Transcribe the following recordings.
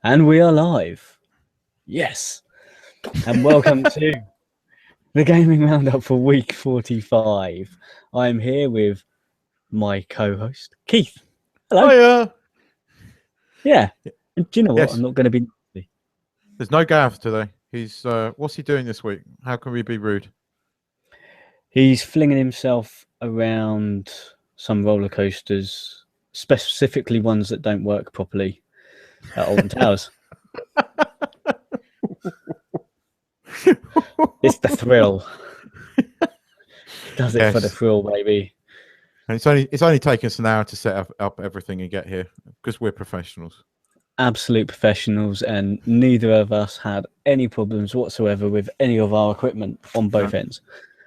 And we are live. Yes. And welcome to the Gaming Roundup for week 45. I'm here with my co-host, Keith. Hello. Hiya. Yeah. And do you know what? Yes. I'm not going to be... There's no Gav today. He's what's he doing this week? How can we be rude? He's flinging himself around some roller coasters, specifically ones that don't work properly at Alton Towers. It's the thrill. Does it for the thrill, baby. And it's only taken us an hour to set up everything and get here because we're professionals. Absolute professionals, and neither of us had any problems whatsoever with any of our equipment on both ends.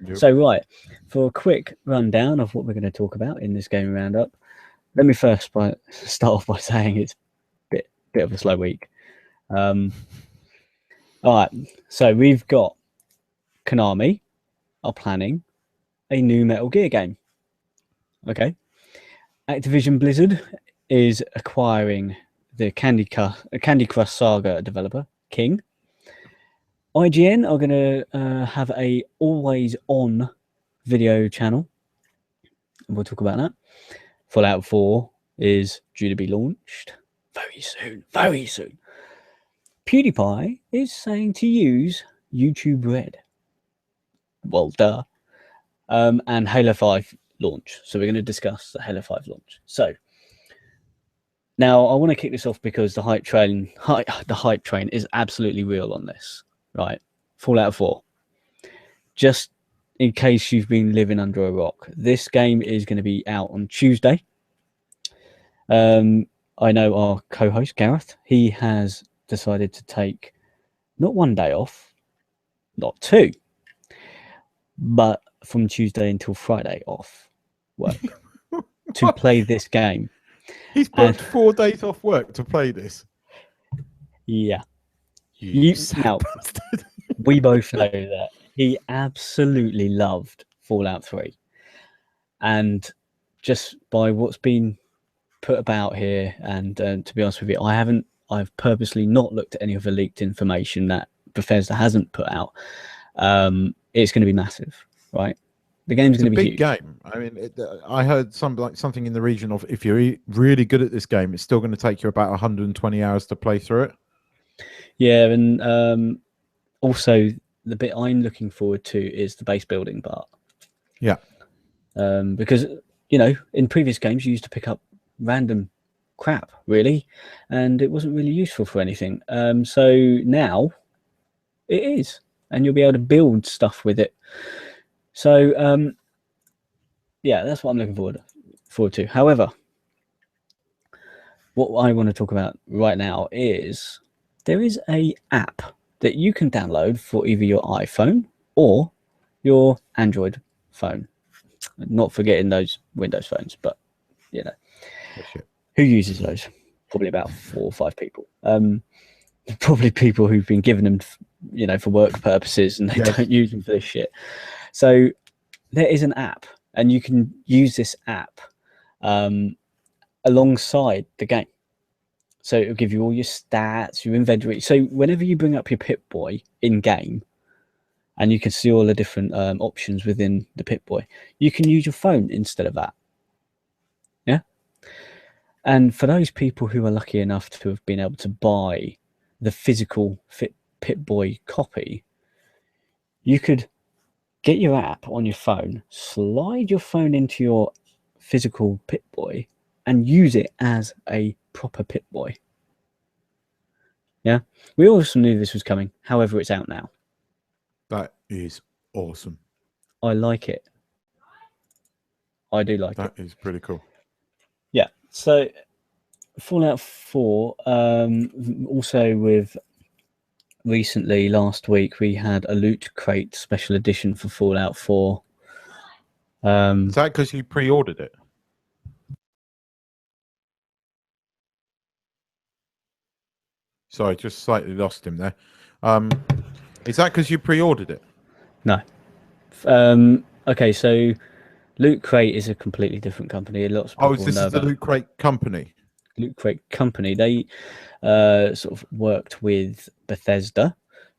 Yep. So, right, for a quick rundown of what we're going to talk about in this gaming roundup, let me first start off by saying it's a bit of a slow week. All right, so we've got Konami are planning a new Metal Gear game. Okay, Activision Blizzard is acquiring the Candy Crush Saga developer, King. IGN are going to have a always-on video channel. We'll talk about that. Fallout 4 is due to be launched very soon. Very soon. PewDiePie is saying to use YouTube Red. Well, duh. And Halo 5 launch. So we're going to discuss the Halo 5 launch. So now I want to kick this off because the hype train is absolutely real on this, right? Fallout 4. Just in case you've been living under a rock, this game is going to be out on Tuesday. I know our co-host Gareth, he has decided to take not one day off, not two, but from Tuesday until Friday off work to play this game. He's booked 4 days off work to play this. Yeah. Now, we both know that he absolutely loved Fallout 3. And just by what's been put about here, and to be honest with you, I've purposely not looked at any of the leaked information that Bethesda hasn't put out. It's going to be massive, right? The game's going to be big game. I mean, I heard something in the region of if you're really good at this game, it's still going to take you about 120 hours to play through it. Yeah, and also the bit I'm looking forward to is the base building part. Yeah. Because, you know, in previous games, you used to pick up random crap, really, and it wasn't really useful for anything. So now it is, and you'll be able to build stuff with it. So, yeah, that's what I'm looking forward to. However, what I want to talk about right now is there is an app that you can download for either your iPhone or your Android phone. Not forgetting those Windows phones, but, you know, who uses those? Probably about 4 or 5 people. Probably people who've been given them, you know, for work purposes, and they don't use them for this shit. So there is an app, and you can use this app alongside the game. So it'll give you all your stats, your inventory. So whenever you bring up your Pip-Boy in-game, and you can see all the different options within the Pip-Boy, you can use your phone instead of that. Yeah? And for those people who are lucky enough to have been able to buy the physical Pip-Boy copy, you could get your app on your phone, slide your phone into your physical Pip-Boy, and use it as a proper Pip-Boy. Yeah, we also knew this was coming. However, it's out now. That is awesome. I like it. I do like it. That is pretty cool. Yeah. So Fallout 4, also with recently last week we had a Loot Crate special edition for Fallout 4. Is that because you pre-ordered it? Sorry, just slightly lost him there. Is that because you pre-ordered it? No. Okay, so Loot Crate is a completely different company. Lots of people this is the Loot Crate company? Loot Crate company, they sort of worked with Bethesda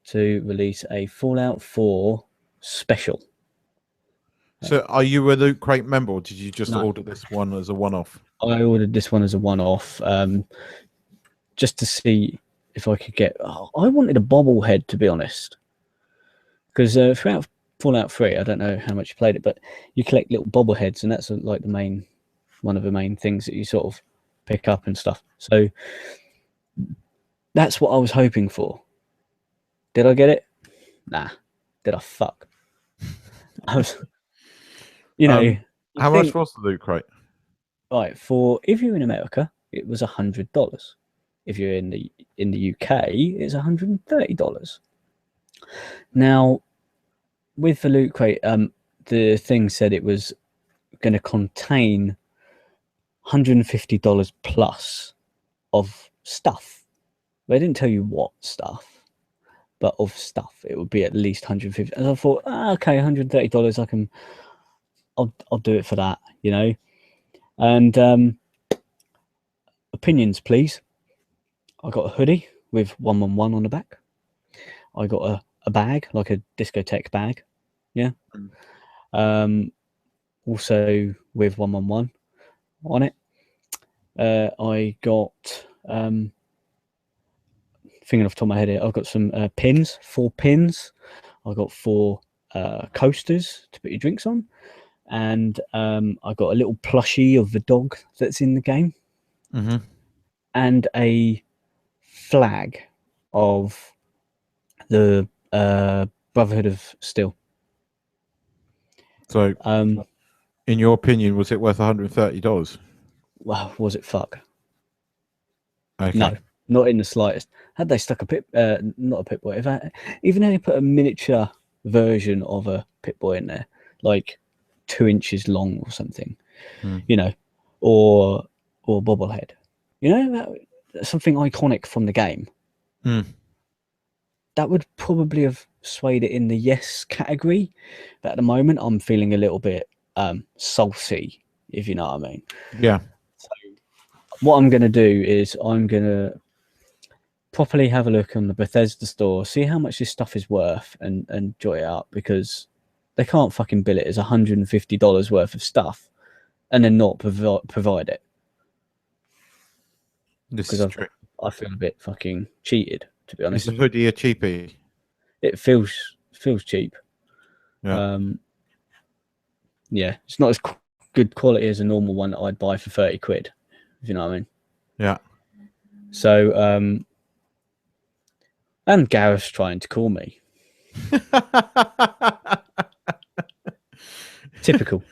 to release a Fallout 4 special. So, are you a Loot Crate member, or did you just No. order this one as a one-off? I ordered this one as a one-off, just to see if I could get. Oh, I wanted a bobblehead, to be honest, because throughout Fallout 3, I don't know how much you played it, but you collect little bobbleheads, and that's like one of the main things that you sort of pick up and stuff. So that's what I was hoping for. Did I get it? Nah. Did I fuck? I was, how much was the Loot Crate? Right, if you're in America, it was $100. If you're in the UK, it's $130. Now, with the Loot Crate, the thing said it was going to contain $150 plus of stuff. They didn't tell you what stuff, but of stuff. It would be at least $150. And I thought, okay, $130. I'll do it for that, And opinions, please. I got a hoodie with 111 on the back. I got a bag, like a discotheque bag. Yeah. Also with 111 on it. I got thinking off the top of my head here, I've got some pins, 4 pins. I got 4 coasters to put your drinks on. And I got a little plushie of the dog that's in the game. Mm-hmm. And a flag of the Brotherhood of Steel. So, in your opinion, was it worth $130? Wow, was it fuck? Okay. No, not in the slightest. Had they stuck not a Pip-Boy, even had they put a miniature version of a Pip-Boy in there, like 2 inches long or something, or bobblehead, something iconic from the game. That would probably have swayed it in the yes category, but at the moment I'm feeling a little bit salty, if you know what I mean. Yeah. So what I'm going to do is I'm going to properly have a look on the Bethesda store, see how much this stuff is worth, and joy it up, because they can't fucking bill it as $150 worth of stuff and then not provide it. This is true. I feel a bit fucking cheated, to be honest. Is the hoodie a cheapie? It feels cheap. Yeah. Yeah, it's not as good quality as a normal one that I'd buy for 30 quid, if you know what I mean. Yeah. So, and Gareth's trying to call me. Typical.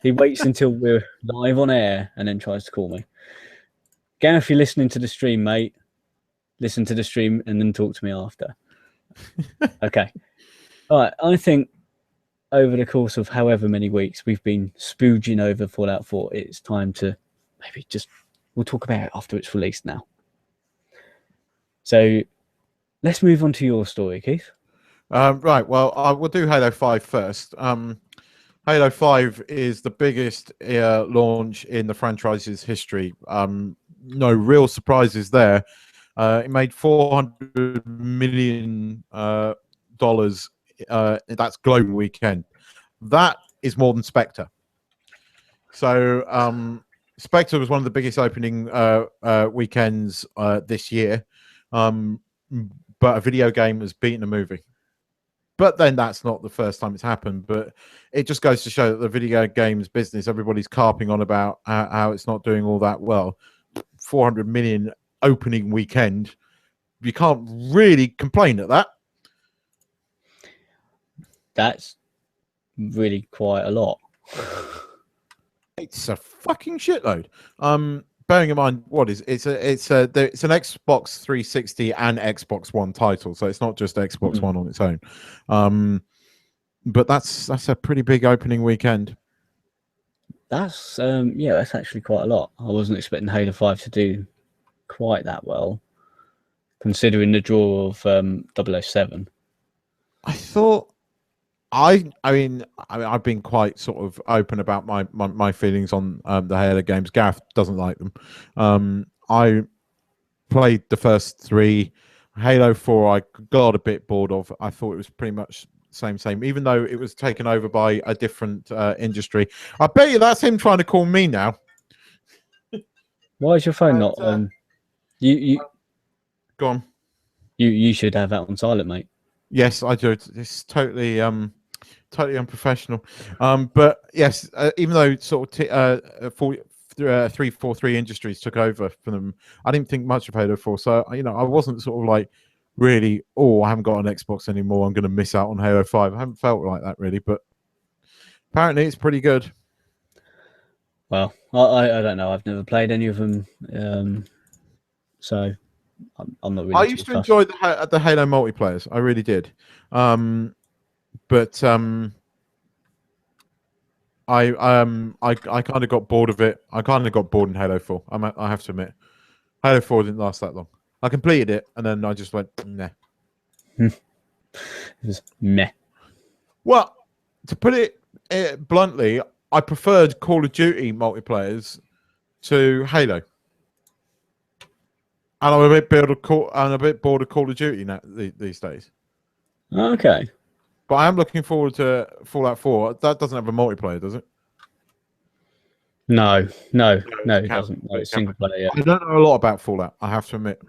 He waits until we're live on air and then tries to call me. Gareth, if you're listening to the stream, mate, listen to the stream and then talk to me after. Okay. All right. I think over the course of however many weeks we've been spooging over Fallout 4, it's time to maybe we'll talk about it after it's released now. So let's move on to your story, Keith. Right. Well, I will do Halo 5 first. Halo 5 is the biggest launch in the franchise's history. No real surprises there. It made $400 million. That's global weekend. That is more than Spectre. So Spectre was one of the biggest opening weekends this year. But a video game has beaten a movie. But then that's not the first time it's happened. But it just goes to show that the video games business, everybody's carping on about how it's not doing all that well. 400 million opening weekend. You can't really complain at that. That's really quite a lot. It's a fucking shitload. Bearing in mind it's an Xbox 360 and Xbox One title, so it's not just Xbox One on its own. But that's a pretty big opening weekend. That's that's actually quite a lot. I wasn't expecting Halo 5 to do quite that well, considering the draw of 007. I thought I've been quite sort of open about my feelings on the Halo games. Gareth doesn't like them. I played the first 3. Halo 4 I got a bit bored of. I thought it was pretty much same, even though it was taken over by a different industry. I bet you that's him trying to call me now. Why is your phone not you Go on. You should have that on silent, mate. Yes, I do. It's totally totally unprofessional. But yes, even though sort of 343 Industries took over from them, I didn't think much of Halo 4. So I wasn't sort of like really, I haven't got an Xbox anymore, I'm going to miss out on Halo 5. I haven't felt like that really, but apparently it's pretty good. Well, I don't know. I've never played any of them, so I'm not really. I used to enjoy the Halo multiplayers. I really did, but I kind of got bored of it. I kind of got bored in Halo 4. I have to admit, Halo 4 didn't last that long. I completed it, and then I just went, nah. It was meh. Well, to put it bluntly, I preferred Call of Duty multiplayers to Halo, and I'm a bit bored of Call of Duty now these days. Okay. But I am looking forward to Fallout 4. That doesn't have a multiplayer, does it? No, it doesn't. No, it's single player. Yeah. I don't know a lot about Fallout, I have to admit.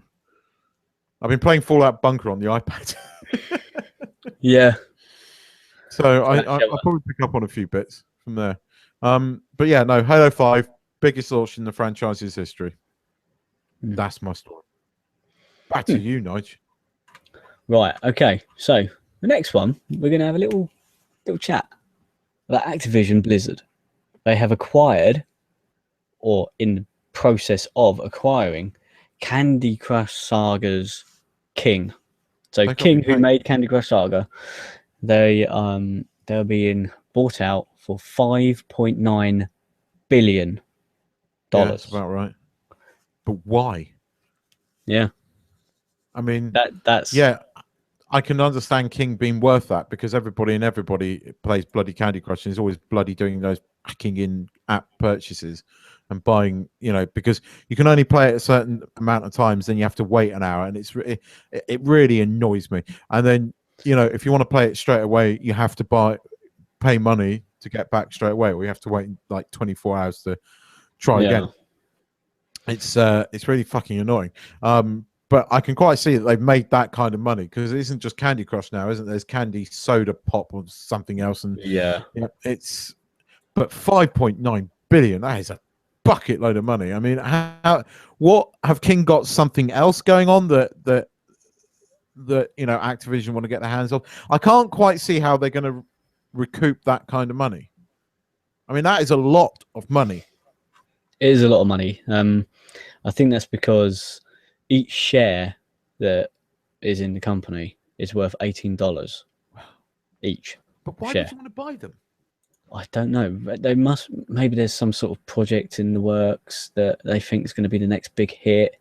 I've been playing Fallout Bunker on the iPad. Yeah. So I'll probably pick up on a few bits from there. But yeah, no, Halo 5, biggest launch in the franchise's history. That's my story. Back to you, Nige. Right, okay. So the next one, we're going to have a little chat about Activision Blizzard. They have acquired, or in the process of acquiring, Candy Crush Saga's King. So King, who made Candy Crush Saga, they're being bought out for $5.9 billion. Yeah, that's about right. But why? Yeah. I mean, that's yeah. I can understand King being worth that because everybody plays bloody Candy Crush and is always bloody doing those hacking in app purchases and buying, because you can only play it a certain amount of times, then you have to wait an hour, and it really annoys me. And then if you want to play it straight away, you have to pay money to get back straight away, or you have to wait like 24 hours to try again. It's really fucking annoying. But I can quite see that they've made that kind of money because it isn't just Candy Crush now, isn't there? There's Candy Soda Pop or something else, and but 5.9 billion, that is a bucket load of money. I mean, what have King got something else going on that Activision want to get their hands on? I can't quite see how they're going to recoup that kind of money. I mean, that is a lot of money. It is a lot of money. I think that's because each share that is in the company is worth $18 each. But why share. would you want to buy them? I don't know. Maybe there's some sort of project in the works that they think is going to be the next big hit.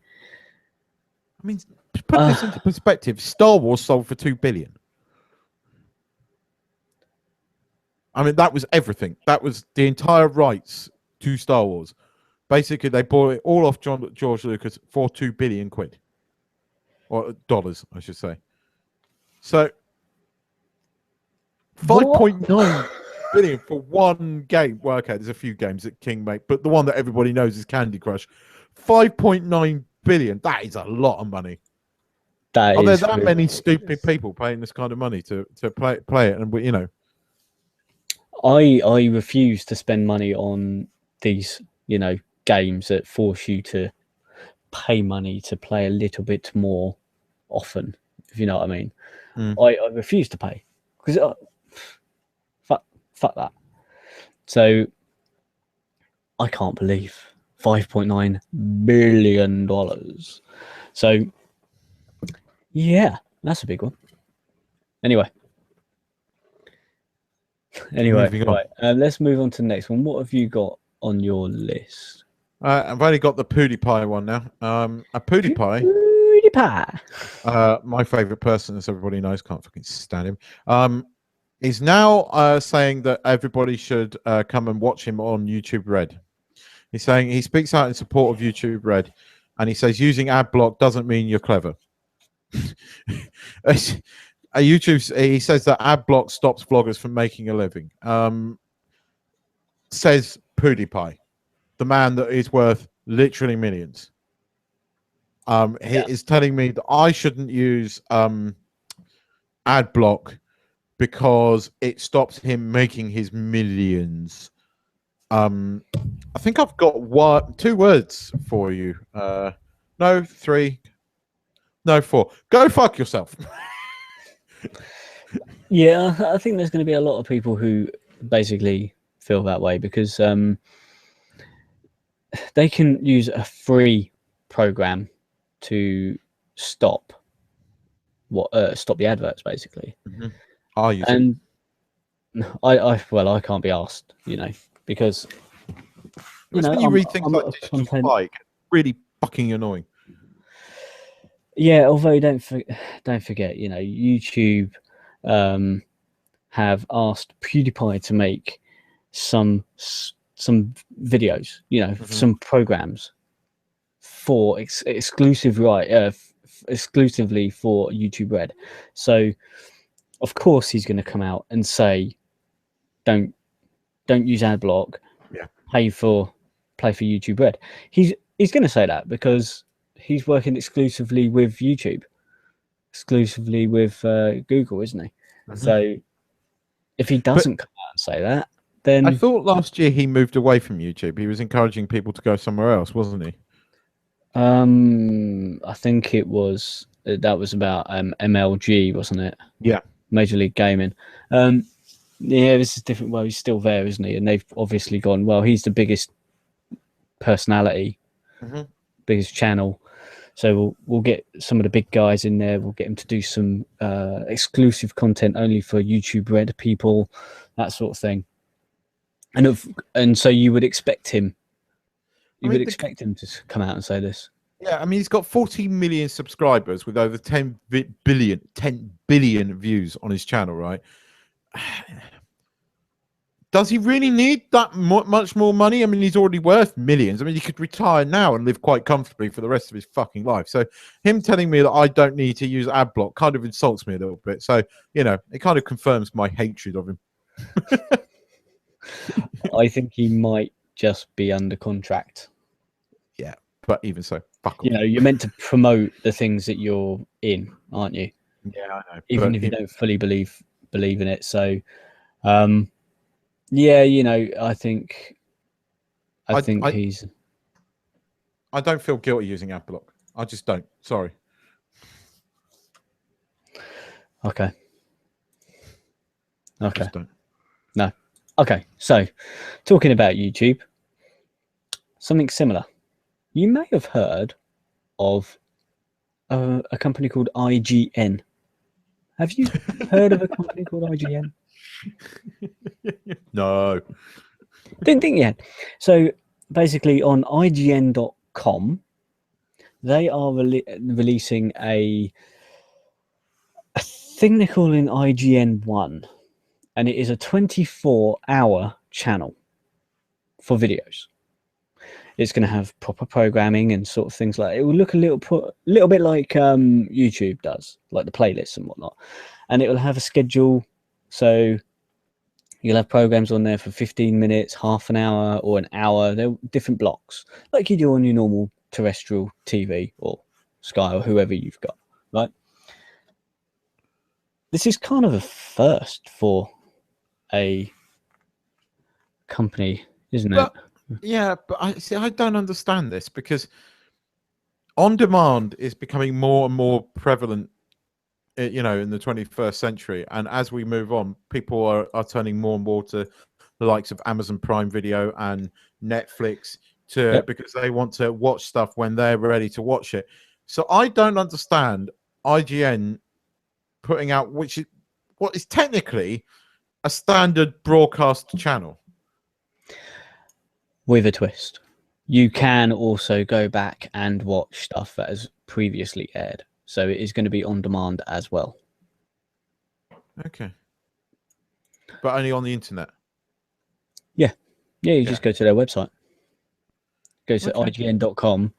I mean, put this into perspective. Star Wars sold for $2 billion. I mean, that was everything. That was the entire rights to Star Wars. Basically, they bought it all off George Lucas for £2 billion, or dollars, I should say. So, 5.9 billion for one game. Well, okay, there's a few games that King make, but the one that everybody knows is Candy Crush. 5.9 billion. That is a lot of money. Are there that many stupid people paying this kind of money to play it? And I refuse to spend money on these, games that force you to pay money to play a little bit more often, if you know what I mean. I refuse to pay because fuck that. So I can't believe $5.9 billion. So yeah, that's a big one. Anyway, right. Let's move on to the next one. What have you got on your list? I've only got the PewDiePie one now. A PewDiePie. PewDiePie. My favorite person, as everybody knows, can't fucking stand him. He's now saying that everybody should come and watch him on YouTube Red. He's saying he speaks out in support of YouTube Red, and he says using ad block doesn't mean you're clever. He says that ad block stops vloggers from making a living. Says PewDiePie, the man that is worth literally millions. He is telling me that I shouldn't use ad block because it stops him making his millions. I think I've got 2 words for you. No, 3. No, 4. Go fuck yourself. Yeah, I think there's going to be a lot of people who basically feel that way because they can use a free program to stop the adverts, basically. Mm-hmm. I'll use it. I can't be asked, because when you read things like digital spike, really fucking annoying. Yeah, although don't forget, YouTube have asked PewDiePie to make some videos, some programs for exclusively for YouTube Red. So of course he's going to come out and say, don't use ad block. Yeah. Play for YouTube Red. He's going to say that because he's working exclusively with YouTube, exclusively with Google, isn't he? Mm-hmm. So if he doesn't come out and say that, then I thought last year he moved away from YouTube. He was encouraging people to go somewhere else, wasn't he? I think that was about MLG, wasn't it? Yeah, Major League Gaming. Yeah, this is different. Well, he's still there, isn't he? And they've obviously gone, well, he's the biggest personality, biggest channel. So we'll get some of the big guys in there. We'll get him to do some exclusive content only for YouTube Red people, that sort of thing. And so you would expect him. You would expect him to come out and say this. Yeah, I mean, he's got 40 million subscribers with over 10 billion views on his channel, right? Does he really need that much more money? I mean, he's already worth millions. I mean, he could retire now and live quite comfortably for the rest of his fucking life. So him telling me that I don't need to use ad block kind of insults me a little bit. So, it kind of confirms my hatred of him. I think he might just be under contract. Yeah, but even so, fuck off. You're meant to promote the things that you're in, aren't you? Yeah, I know. Even if you don't fully believe in it. So, yeah, I think he's. I don't feel guilty using ad block. I just don't. Sorry. Okay. I just don't. No. Okay. So, talking about YouTube, something similar. You may have heard of a company called IGN. Have you heard of a company called IGN? No. Didn't think you had. So basically on IGN.com, they are releasing a thing they're calling IGN 1. And it is a 24-hour channel for videos. It's going to have proper programming and sort of things like that. It will look a little bit like YouTube does, like the playlists and whatnot. And it will have a schedule. So you'll have programs on there for 15 minutes, half an hour, or an hour. They're different blocks, like you do on your normal terrestrial TV or Sky or whoever you've got, right? This is kind of a first for a company, isn't it? Yeah, but I don't understand this because on demand is becoming more and more prevalent, in the 21st century. And as we move on, people are turning more and more to the likes of Amazon Prime Video and Netflix because they want to watch stuff when they're ready to watch it. So I don't understand IGN putting out what is technically a standard broadcast channel. With a twist. You can also go back and watch stuff that has previously aired. So it is going to be on demand as well. Okay. but only on the internet. Yeah, you just go to their website. Go to Okay. IGN.com,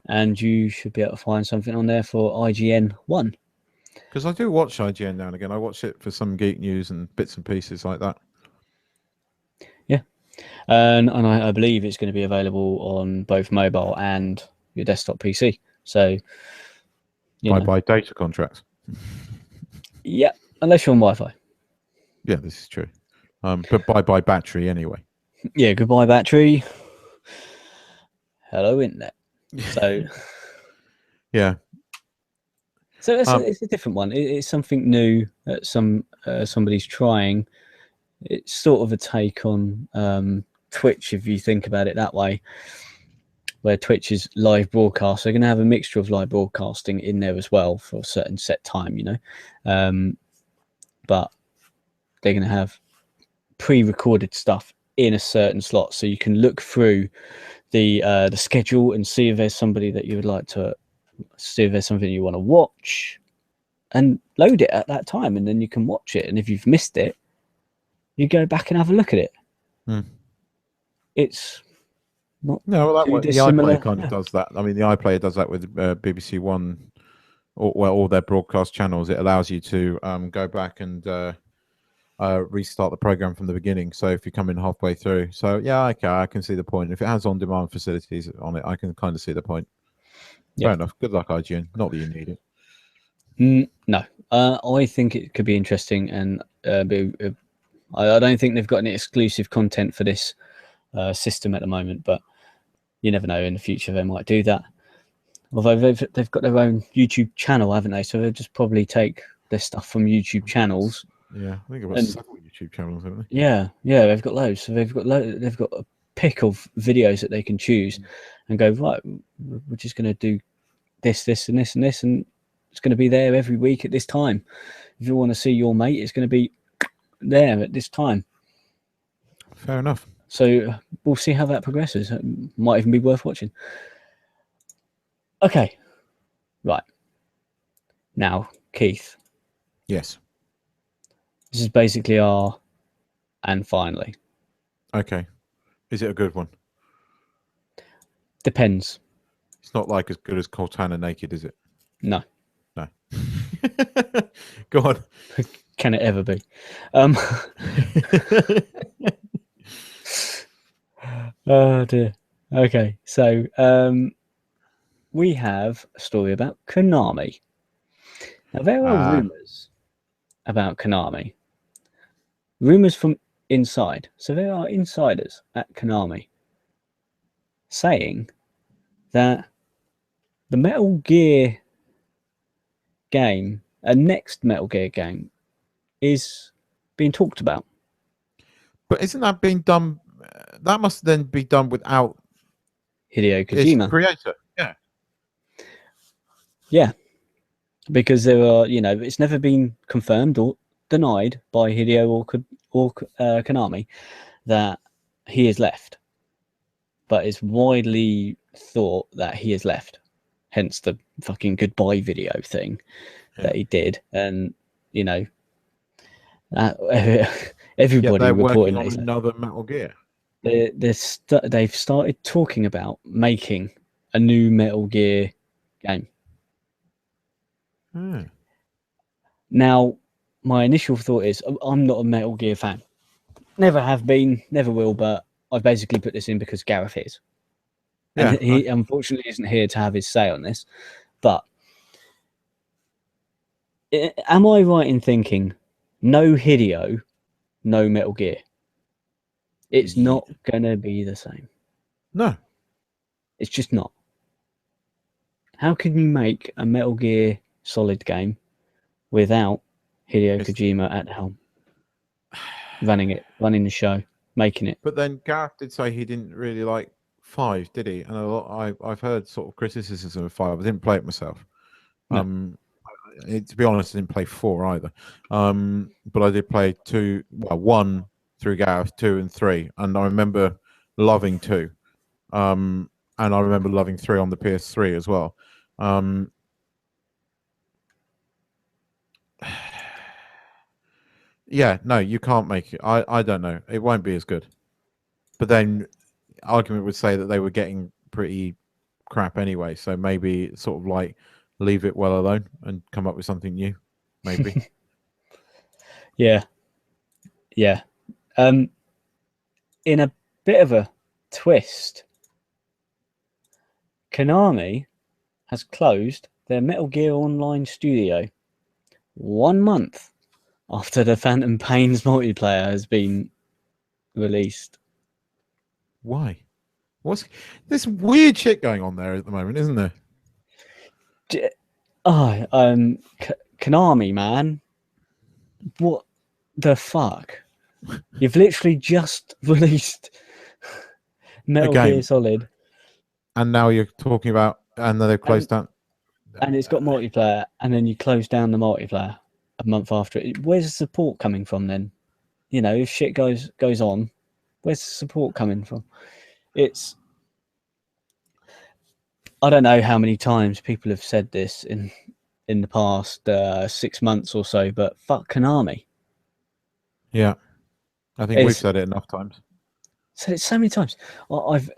and you should be able to find something on there for IGN 1. Because I do watch IGN now and again. I watch it for some geek news and bits and pieces like that. Yeah, and I believe it's going to be available on both mobile and your desktop PC. So, Bye data contracts. Yeah, unless you're on Wi-Fi. Yeah, this is true. But bye battery anyway. Yeah, goodbye battery. Hello internet. So yeah. So it's a different one. It's something new that somebody's trying. It's sort of a take on Twitch, if you think about it that way, where Twitch is live broadcast. They're going to have a mixture of live broadcasting in there as well for a certain set time, but they're going to have pre-recorded stuff in a certain slot, so you can look through the schedule and see if there's somebody that you would like to see, if there's something you want to watch, and load it at that time, and then you can watch it. And if you've missed it, you go back and have a look at it. It's not the dissimilar. iPlayer kind of does that. I mean, the iPlayer does that with BBC One, or all their broadcast channels. It allows you to go back and restart the program from the beginning. So if you come in halfway through, so yeah, okay, I can see the point. If it has on-demand facilities on it, I can kind of see the point. Fair enough. Good luck, IGN. Not that you need it. No, I think it could be interesting, and I don't think they've got any exclusive content for this system at the moment, but you never know, in the future they might do that. Although they've got their own YouTube channel, haven't they? So they'll just probably take their stuff from YouTube channels. Yeah, I think I've got several YouTube channels, haven't they? Yeah, they've got loads. So they've got a pick of videos that they can choose and go, right, we're just going to do this, and this, and this, and it's going to be there every week at this time. If you want to see your mate, it's going to be there at this time. Fair enough. So we'll see how that progresses. It might even be worth watching. Okay, right. Now, Keith. Yes. This is basically our and finally. Okay. Is it a good one? Depends. It's not like as good as Cortana Naked, is it? No. No. Go on. Can it ever be? Oh dear. Okay, so we have a story about Konami. Now there are rumours about Konami. Rumours from inside. So there are insiders at Konami saying that the Metal Gear game, a next Metal Gear game, is being talked about. But isn't that being done? That must then be done without Hideo Kojima, its creator. Yeah. Yeah, because there are, it's never been confirmed or denied by Hideo or Konami that he has left, but it's widely thought that he has left. Hence the fucking goodbye video thing that he did, and everybody they're reporting working on another Metal Gear. They've started talking about making a new Metal Gear game. Now, my initial thought is I'm not a Metal Gear fan. Never have been, never will, but I've basically put this in because Gareth is. And he unfortunately isn't here to have his say on this. But am I right in thinking no Hideo, no Metal Gear? It's not going to be the same. No. It's just not. How can you make a Metal Gear Solid game without Hideo Kojima at the helm? Running the show, making it. But then Gareth did say he didn't really like 5, did he? And I've heard sort of criticisms of 5. I didn't play it myself. No. To be honest, I didn't play 4 either. But I did play 1 through Gareth, 2 and 3, and I remember loving 2. And I remember loving 3 on the PS3 as well. Yeah, no, you can't make it. I don't know. It won't be as good. But then argument would say that they were getting pretty crap anyway, so maybe sort of like leave it well alone and come up with something new. Maybe. Yeah. In a bit of a twist, Konami has closed their Metal Gear Online studio 1 month after the Phantom Pains multiplayer has been released. Why? What's this weird shit going on there at the moment, isn't there? Konami, man. What the fuck? You've literally just released Metal Gear Solid. And now you're talking about, and they've closed down. And it's got multiplayer, and then you close down the multiplayer a month after it. Where's the support coming from then? You know, if shit goes on, where's the support coming from? I don't know how many times people have said this in the past 6 months or so, but fuck Konami. Yeah, I think we've said it enough times. Said it so many times. I've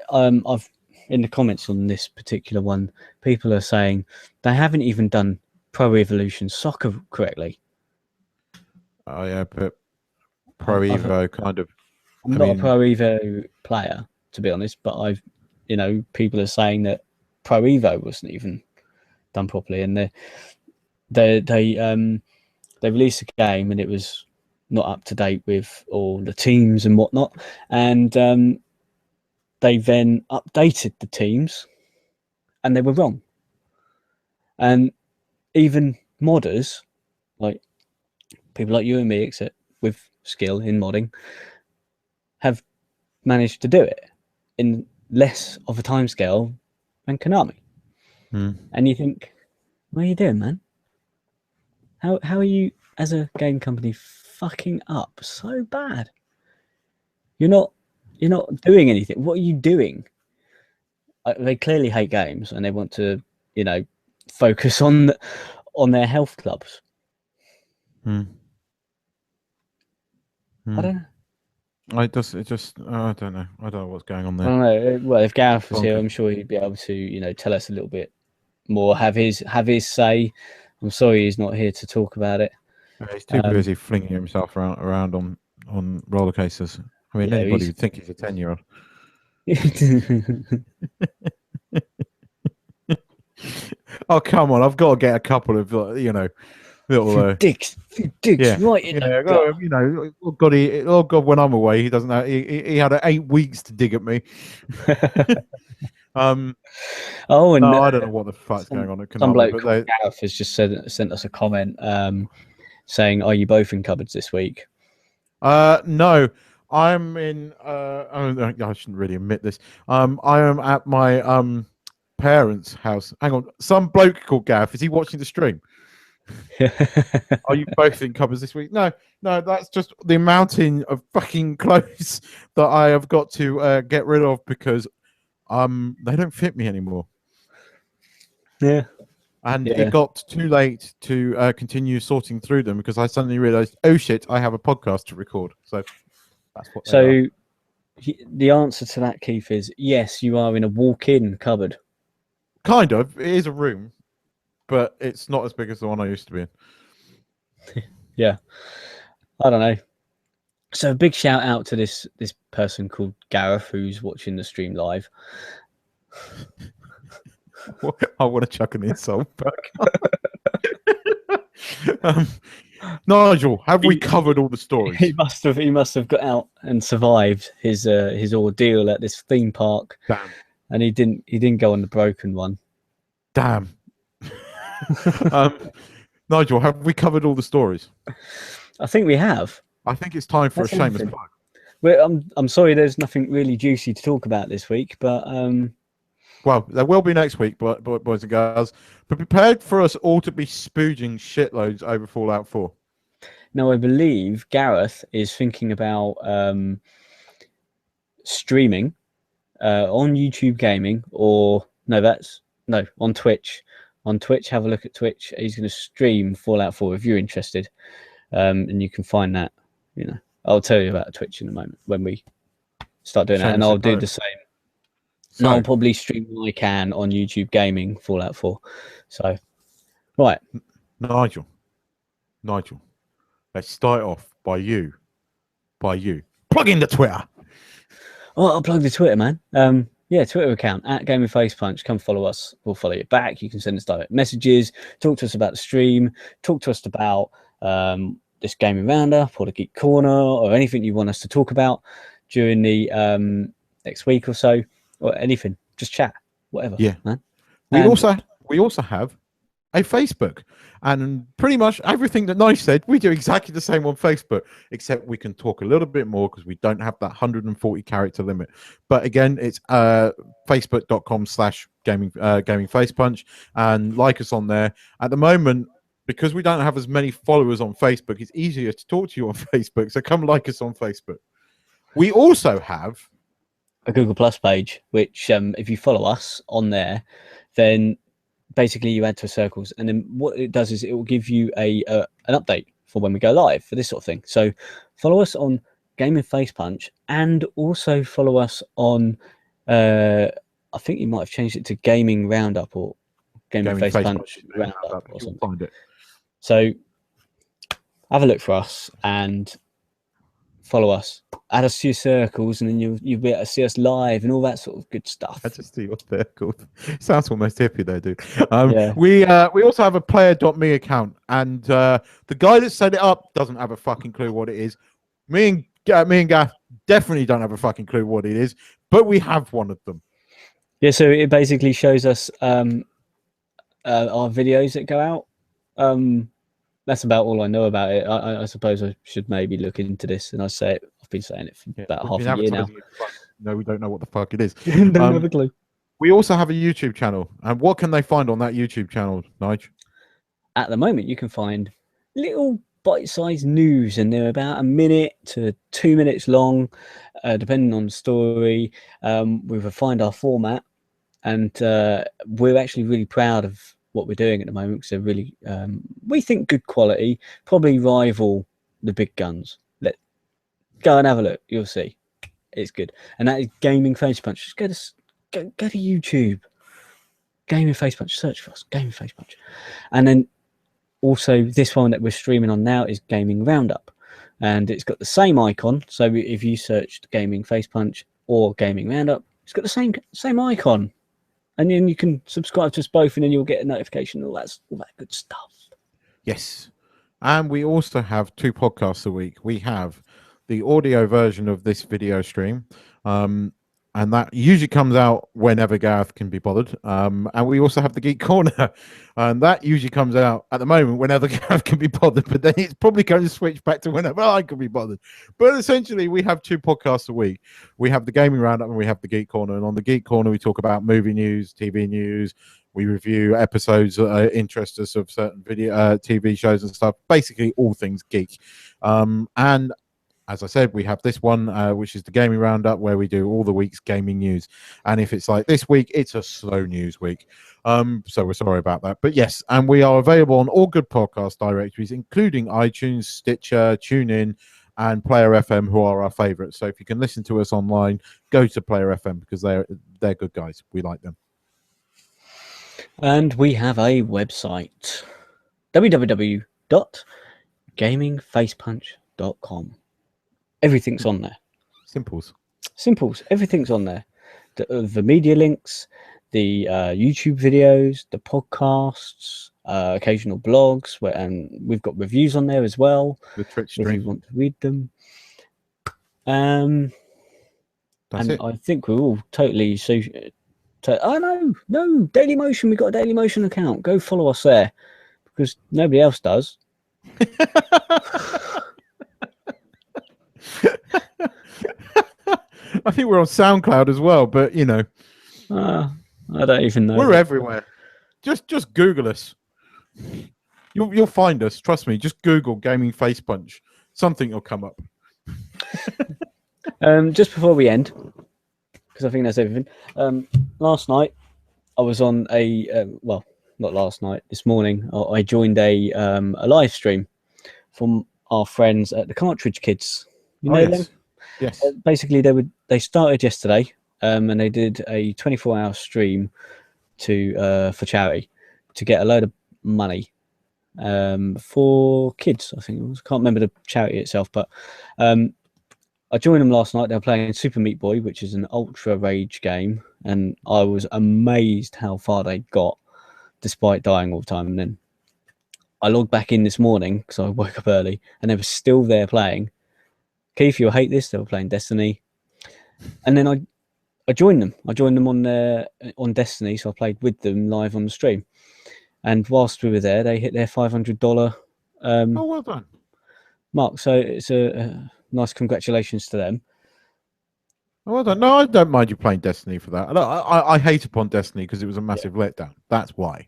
in the comments on this particular one, people are saying they haven't even done Pro Evolution Soccer correctly. Oh yeah, but Pro Evo kind of. I'm not a Pro Evo player, to be honest, but people are saying that Pro Evo wasn't even done properly, and they released a game and it was not up to date with all the teams and whatnot, and they then updated the teams and they were wrong. And even modders, like people like you and me, except with skill in modding, have managed to do it in less of a timescale than Konami. And you think, what are you doing, man? How are you as a game company fucking up so bad? You're not doing anything. What are you doing? They clearly hate games and they want to, focus on their health clubs. I don't know. I don't know. I don't know what's going on there. I don't know. Well, if Gareth was here, I'm sure he'd be able to, tell us a little bit more, have his say. I'm sorry he's not here to talk about it. He's too busy flinging himself around on roller coasters. I mean, anybody would think he's a 10-year-old. Oh, come on. I've got to get a couple of, little dicks, right in there. Oh God, when I'm away, he doesn't. He had 8 weeks to dig at me. And no, I don't know what the fuck's going on at Konami. Some bloke called Gareth has just sent us a comment saying, "Are you both in cupboards this week?" No, I'm in. I shouldn't really admit this. I am at my parents' house. Hang on, some bloke called Gareth. Is he watching the stream? Are you both in cupboards this week? No, that's just the mountain of fucking clothes that I have got to get rid of because they don't fit me anymore. Yeah. And it got too late to continue sorting through them because I suddenly realized, oh shit, I have a podcast to record. So that's what. So the answer to that, Keith, is yes, you are in a walk-in cupboard. Kind of. It is a room, but it's not as big as the one I used to be in. Yeah. I don't know. So a big shout out to this person called Gareth who's watching the stream live. I want to chuck an insult back. Nigel, have we covered all the stories? He must have got out and survived his ordeal at this theme park. Damn. And he didn't go on the broken one. Damn. Nigel, have we covered all the stories? I think we have. I think it's time for a shameless plug. Well, I'm sorry, there's nothing really juicy to talk about this week, but well, there will be next week, boys and girls. But prepared for us all to be spooging shitloads over Fallout 4. Now, I believe Gareth is thinking about streaming on YouTube Gaming, or on Twitch. On Twitch, have a look at Twitch. He's going to stream Fallout 4 if you're interested, and you can find that you know, I'll tell you about Twitch in a moment when we start doing that, and I'll do the same. So, and I'll probably stream when I can on YouTube Gaming Fallout 4. So, right, Nigel, let's start off by you plugging the Twitter. Oh, I'll plug the Twitter, man. Yeah, Twitter account at Gaming Face Punch. Come follow us. We'll follow you back. You can send us direct messages. Talk to us about the stream. Talk to us about this gaming roundup or the Geek Corner or anything you want us to talk about during the next week or so, or anything. Just chat, whatever. Yeah, man. We also have a Facebook, and pretty much everything that Nige said, we do exactly the same on Facebook, except we can talk a little bit more because we don't have that 140 character limit. But again, it's facebook.com/gaming face punch, and like us on there. At the moment, because we don't have as many followers on Facebook, it's easier to talk to you on Facebook. So come like us on Facebook. We also have a Google Plus page, which if you follow us on there, then basically you add to circles, and then what it does is it will give you an update for when we go live for this sort of thing. So follow us on Gaming Face Punch, and also follow us on I think you might have changed it to Gaming Roundup or Gaming Face Punch Roundup or something. Find it. So have a look for us and follow us, add us to your circles, and then you'll be able to see us live and all that sort of good stuff. I just see what they're called. Sounds almost hippie though, dude. Yeah. We also have a player.me account, and the guy that set it up doesn't have a fucking clue what it is. Me and Gaff definitely don't have a fucking clue what it is, but we have one of them. Yeah, so it basically shows us our videos that go out. That's about all I know about it. I suppose I should maybe look into this, and I've been saying it for about half a year now. No, we don't know what the fuck it is. Don't have a clue. We also have a YouTube channel, and what can they find on that YouTube channel, Nige? At the moment, you can find little bite-sized news, and they're about 1 minute to 2 minutes long, depending on the story. We've refined our format, and we're actually really proud of what we're doing at the moment, because they're really, we think, good quality, probably rival the big guns. Go and have a look, you'll see. It's good. And that is Gaming Face Punch. Just go to YouTube. Gaming Face Punch, search for us, Gaming Face Punch. And then also this one that we're streaming on now is Gaming Roundup. And it's got the same icon. So if you searched Gaming Face Punch or Gaming Roundup, it's got the same icon. And then you can subscribe to us both, and then you'll get a notification, all that good stuff. Yes. And we also have 2 podcasts a week. We have the audio version of this video stream, and that usually comes out whenever Gareth can be bothered. And we also have the Geek Corner, and that usually comes out at the moment whenever Gareth can be bothered, but then it's probably going to switch back to whenever I can be bothered. But essentially, we have 2 podcasts a week. We have the Gaming Roundup and we have the Geek Corner. And on the Geek Corner, we talk about movie news, TV news. We review episodes that interest us of certain TV shows and stuff. Basically, all things geek. And as I said, we have this one, which is the Gaming Roundup, where we do all the week's gaming news. And if it's like this week, it's a slow news week. So we're sorry about that. But yes, and we are available on all good podcast directories, including iTunes, Stitcher, TuneIn, and Player FM, who are our favorites. So if you can listen to us online, go to Player FM, because they're good guys. We like them. And we have a website, www.gamingfacepunch.com. Everything's on there. Simples. Everything's on there. The media links, the YouTube videos, the podcasts, occasional blogs, and we've got reviews on there as well. The Twitch stream. If you want to read them. And it. I think we're all totally no, Daily Motion. We've got a Daily Motion account. Go follow us there, because nobody else does. I think we're on SoundCloud as well, but you know, I don't even know. We're everywhere. Just Google us. You'll find us. Trust me. Just Google Gaming Face Punch. Something will come up. Just before we end, because I think that's everything. Last night I was on not last night. This morning I joined a live stream from our friends at the Cartridge Kids. You know them? Yes. Basically, they started yesterday, and they did a 24-hour stream for charity to get a load of money for kids. I think it was. I can't remember the charity itself, but I joined them last night. They were playing Super Meat Boy, which is an ultra rage game, and I was amazed how far they got, despite dying all the time. And then I logged back in this morning because I woke up early, and they were still there playing. Keith, you'll hate this. They were playing Destiny, and then I joined them. I joined them on Destiny, so I played with them live on the stream. And whilst we were there, they hit their $500 well done. mark. So it's a nice congratulations to them. Well done. No, I don't mind you playing Destiny for that. I hate upon Destiny because it was a massive letdown. That's why.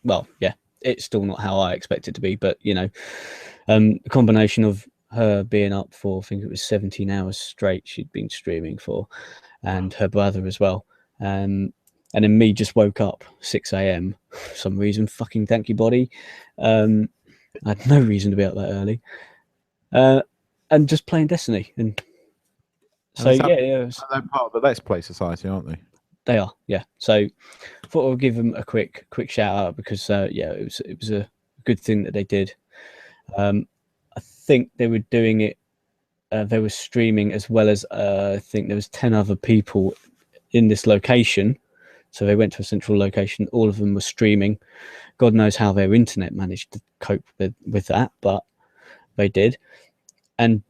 Well, yeah, it's still not how I expect it to be, but a combination of her being up for, I think it was 17 hours straight she'd been streaming for, and her brother as well. And then me just woke up 6 a.m. for some reason. Fucking thank you, body. I had no reason to be up that early. And just playing Destiny. And so, they're part of the Let's Play Society, aren't they? They are, yeah. So I thought I'll give them a quick shout out because, it was a good thing that they did. I think they were doing it. They were streaming as well as I think there was 10 other people in this location. So they went to a central location. All of them were streaming. God knows how their internet managed to cope with that, but they did. And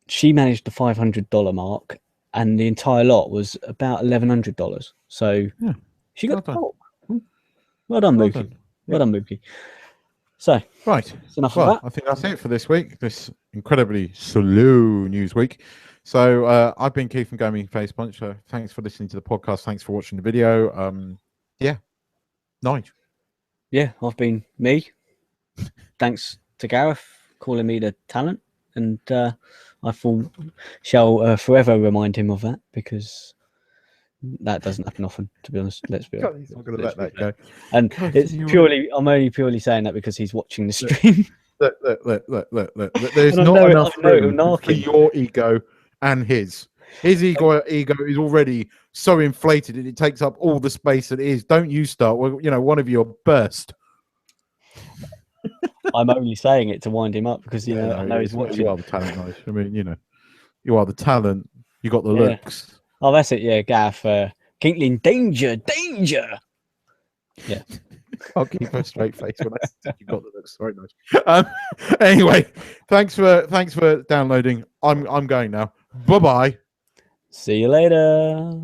she managed the $500 mark, and the entire lot was about $1,100. So she got the bulk. Well done, Mookie. Well done, Mookie. So right, that's enough of that. I think that's it for this week. This incredibly slow news week. So I've been Keith from Gaming Face Punch. Thanks for listening to the podcast. Thanks for watching the video. Nice. Yeah, I've been me. Thanks to Gareth calling me the talent, and I shall forever remind him of that because that doesn't happen often, to be honest. Let's be honest. He's not going to let that go. And it's purely, I'm only purely saying that because he's watching the stream. Look. There's not enough room for your ego and his. His ego is already so inflated that it takes up all the space that it is. Don't you start? Well, one of you will burst. I'm only saying it to wind him up because I know he's watching. You are the talent, guys. I mean, you are the talent. You got the looks. Oh, that's it. Yeah, Gaff. Kinkling, danger. Yeah. I'll keep a straight face when I say you got the looks. Very nice. Anyway, thanks for downloading. I'm going now. Bye bye. See you later.